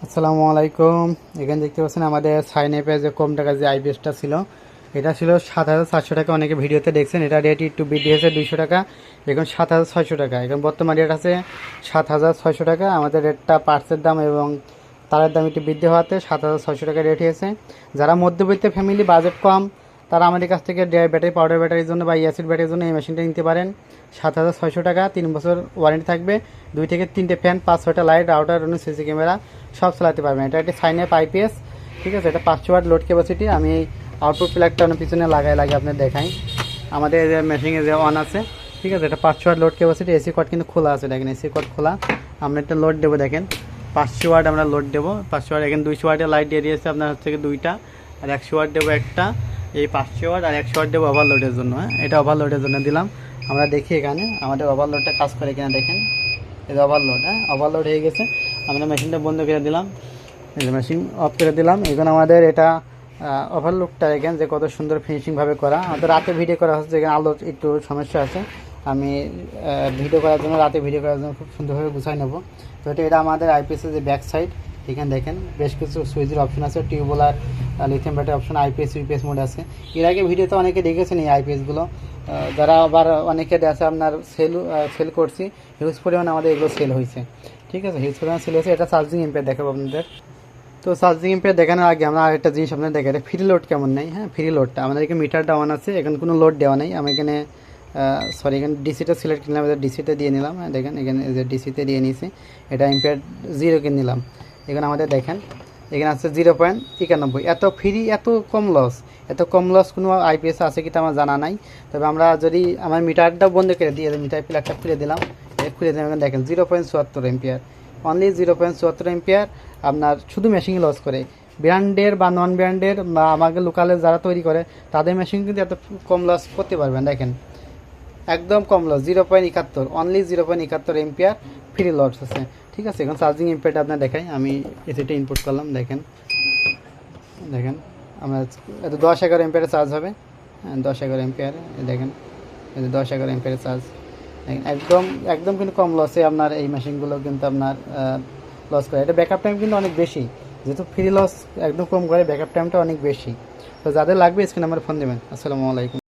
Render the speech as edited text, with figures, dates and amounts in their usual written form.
আসসালামু আলাইকুম। এখানে দেখতে পাচ্ছেন আমাদের সাইন অ্যাপে যে কম টাকা যে আইপিএসটা ছিল, এটা ছিল 7,700 টাকা। অনেকে ভিডিওতে দেখছেন এটা রেট একটু বৃদ্ধি হয়েছে 200 টাকা, এখন 7,600 টাকা। এখন বর্তমান রেট আছে 7,600 টাকা। আমাদের রেটটা পার্টসের দাম এবং তারের দাম একটু বৃদ্ধি হওয়াতে 7,600 টাকা রেট হয়েছে। যারা মধ্যবিত্ত ফ্যামিলি, বাজেট কম, তারা আমাদের কাছ থেকে ব্যাটারি, পাউডার ব্যাটারির জন্য বা অ্যাসিড ব্যাটারির জন্য এই মেশিনটা নিতে পারেন। 7,600 টাকা, 3 বছর ওয়ারেন্টি থাকবে, 2 থেকে 3টে ফ্যান, 5-6টা লাইট, রাউটার, সিসি ক্যামেরা সব চালাতে পারবেন। এটা একটি সাইন অ্যাপ আইপিএস, ঠিক আছে। এটা 500 ওয়াট লোড ক্যাপাসিটি। আমি আউটপুট প্লাগটা পিছনে লাগে আপনার দেখাই। আমাদের মেশিনে যে অন আছে, ঠিক আছে। এটা 500 ওয়াট লোড ক্যাপাসিটি। এসি কট কিন্তু খোলা আছে, দেখেন এসি কট খোলা। আমরা একটা লোড দেবো, দেখেন 500 ওয়াট আমরা লোড দেবো। 500 ওয়াট, এখানে 200 ওয়াটের লাইট দিয়ে দিয়েছে আপনার হচ্ছে 2টা, আর 100 ওয়াট দেবো একটা। এই 500 ওয়াট আর 100 ওয়াট দেবো ওভারলোডের জন্য। হ্যাঁ, এটা ওভারলোডের জন্য দিলাম। আমরা দেখি এখানে আমাদের ওভারলোডটা কাজ করে কিনা দেখেন। এটা ওভারলোড, হ্যাঁ ওভারলোড হয়ে গেছে। আমরা মেশিনটা বন্ধ করে দিলাম, মেশিন অফ করে দিলাম। এখন আমাদের এটা ওভারলোডটা দেখেন যে কত সুন্দর ফিনিশিংভাবে করা। আমাদের রাতে ভিডিও করা হচ্ছে, এখানে আলোর একটু সমস্যা আছে। আমি ভিডিও করার জন্য, রাতে ভিডিও করার জন্য খুব সুন্দরভাবে গুছাই নেব। তো এটা আমাদের আইপিএসের যে ব্যাক সাইড, এখানে দেখেন বেশ কিছু সুইচের অপশন আছে, টিউবওয়েলার, lithium battery option, IPS UPS mode আছে। এর আগে ভিডিওতে অনেকে দেখেছেন এই আইপিএসগুলো। যারা আবার অনেকে আছে আপনার সেল করছি, হিউজ পরিমাণে আমাদের এগুলো সেল হয়েছে, ঠিক আছে। হিউজ পরিমাণে সেল হয়েছে। এটা চার্জিং এম্পিয়ার দেখাবো আপনাদের। তো চার্জিং এম্পিয়ার দেখানোর আগে আমরা আরেকটা জিনিস আপনাদের দেখাই, ফ্রি লোড কেমন নেই। হ্যাঁ, ফ্রি লোডটা আমাদের এখানে মিটারটা অন আছে, এখানে কোনো লোড দেওয়া নেই। আমি এখানে এখানে ডিসিটা সিলেক্ট করলাম, ডিসিটা দিয়ে নিলাম। হ্যাঁ দেখেন, এখানে যে ডিসিতে দিয়ে নিয়েছি, এটা এম্পিয়ার 0 কে নিলাম। এখানে আমাদের দেখেন এখানে আছে 0.91। এত ফ্রি, এত কম লস, এত কম লস কোনো আইপিএস আছে কি তা আমার জানা নাই। তবে আমরা যদি আমার মিটারটা বন্ধ করে দিয়ে মিটার প্লাগটা খুলে দিলাম, এখানে দেখেন 0.74 এম্পিয়ার, অনলি 0.74 এম্পিয়ার। আপনার শুধু মেশিনে লস করে। ব্র্যান্ডের বা নন ব্র্যান্ডের বা আমাদের লোকালে যারা তৈরি করে, তাদের মেশিন কিন্তু এত কম লস করতে পারবেন। দেখেন একদম কম loss, 0.71, only 0.71 ampere free loss আছে, ঠিক আছে। এখন চার্জিং এম্পিয়ারটা আপনার দেখাই। আমি এসিটা ইনপুট করলাম, দেখেন দেখেন আমরা এত 10-11 এম্পিয়ারের চার্জ হবে। হ্যাঁ 10-11 এম্পিয়ার, দেখেন 10-11 এম্পিয়ারের চার্জ। একদম একদম কিন্তু কম লসে আপনার এই মেশিনগুলো কিন্তু আপনার লস করে। এটা ব্যাকআপ টাইম কিন্তু অনেক বেশি, যেহেতু ফ্রি লস একদম কম করে, ব্যাকআপ টাইমটা অনেক বেশি। তো যাদের লাগবে স্ক্রিনে আমার ফোন দেবেন। আসসালামু আলাইকুম।